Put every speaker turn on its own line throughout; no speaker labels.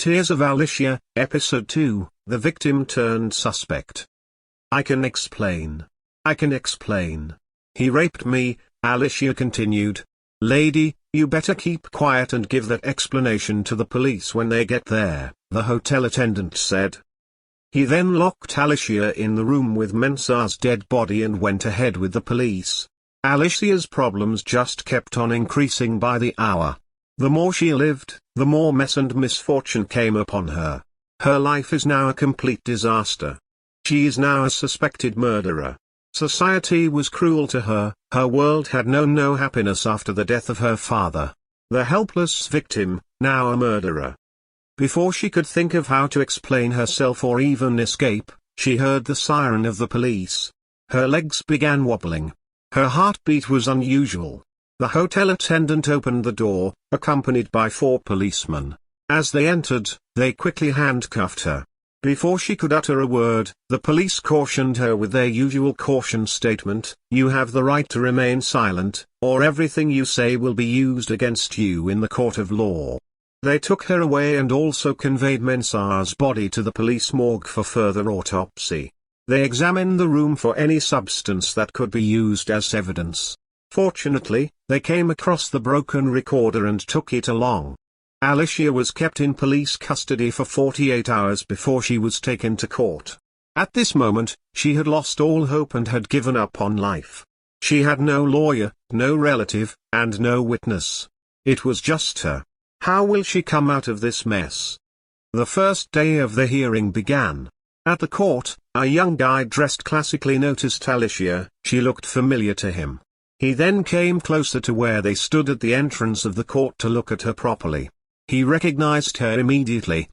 Tears of Alesia, Episode 2, The Victim Turned Suspect. I can explain. I can explain. He raped me, Alesia continued. Lady, you better keep quiet and give that explanation to the police when they get there, the hotel attendant said. He then locked Alesia in the room with Mensah's dead body and went ahead with the police. Alesia's problems just kept on increasing by the hour. The more she lived, the more mess and misfortune came upon her. Her life is now a complete disaster. She is now a suspected murderer. Society was cruel to her, her world had known no happiness after the death of her father. The helpless victim, now a murderer. Before she could think of how to explain herself or even escape, she heard the siren of the police. Her legs began wobbling. Her heartbeat was unusual. The hotel attendant opened the door, accompanied by 4 policemen. As they entered, they quickly handcuffed her. Before she could utter a word, the police cautioned her with their usual caution statement, "You have the right to remain silent, or everything you say will be used against you in the court of law." They took her away and also conveyed Mensah's body to the police morgue for further autopsy. They examined the room for any substance that could be used as evidence. Fortunately, they came across the broken recorder and took it along. Alesia was kept in police custody for 48 hours before she was taken to court. At this moment, she had lost all hope and had given up on life. She had no lawyer, no relative, and no witness. It was just her. How will she come out of this mess? The first day of the hearing began. At the court, a young guy dressed classically noticed Alesia. She looked familiar to him. He then came closer to where they stood at the entrance of the court to look at her properly. He recognized her immediately.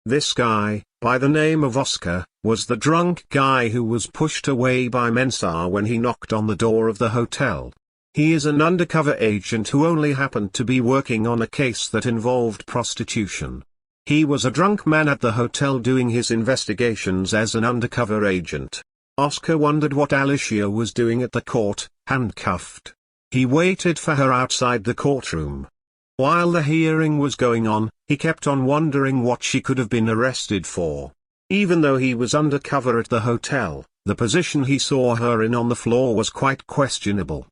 This guy, by the name of Oscar, was the drunk guy who was pushed away by Mensah when he knocked on the door of the hotel. He is an undercover agent who only happened to be working on a case that involved prostitution. He was a drunk man at the hotel doing his investigations as an undercover agent. Oscar wondered what Alesia was doing at the court, handcuffed. He waited for her outside the courtroom. While the hearing was going on, he kept on wondering what she could have been arrested for. Even though he was undercover at the hotel, the position he saw her in on the floor was quite questionable.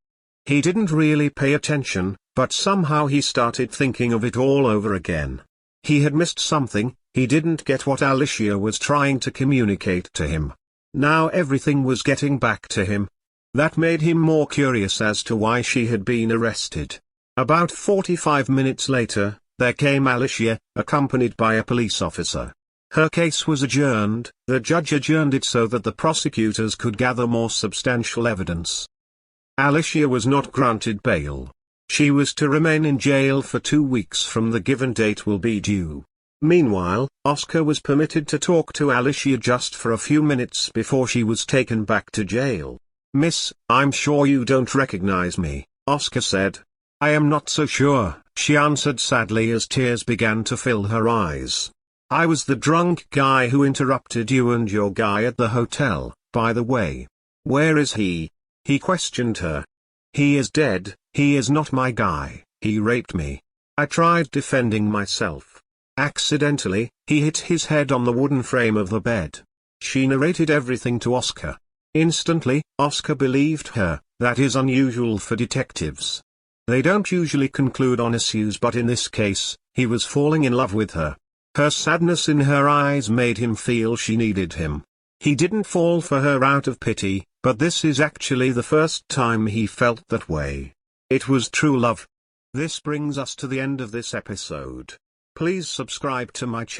He didn't really pay attention, but somehow he started thinking of it all over again. He had missed something, he didn't get what Alesia was trying to communicate to him. Now everything was getting back to him. That made him more curious as to why she had been arrested. About 45 minutes later, there came Alesia, accompanied by a police officer. Her case was adjourned. The judge adjourned it so that the prosecutors could gather more substantial evidence. Alesia was not granted bail. She was to remain in jail for 2 weeks from the given date will be due. Meanwhile, Oscar was permitted to talk to Alesia just for a few minutes before she was taken back to jail. "Miss, I'm sure you don't recognize me," Oscar said. "I am not so sure," she answered sadly as tears began to fill her eyes. "I was the drunk guy who interrupted you and your guy at the hotel, by the way. Where is he?" He questioned her. "He is dead, he is not my guy, he raped me. I tried defending myself. Accidentally, he hit his head on the wooden frame of the bed." She narrated everything to Oscar. Instantly, Oscar believed her. That is unusual for detectives. They don't usually conclude on issues, but in this case, he was falling in love with her. Her sadness in her eyes made him feel she needed him. He didn't fall for her out of pity, but this is actually the first time he felt that way. It was true love. This brings us to the end of this episode. Please subscribe to my channel.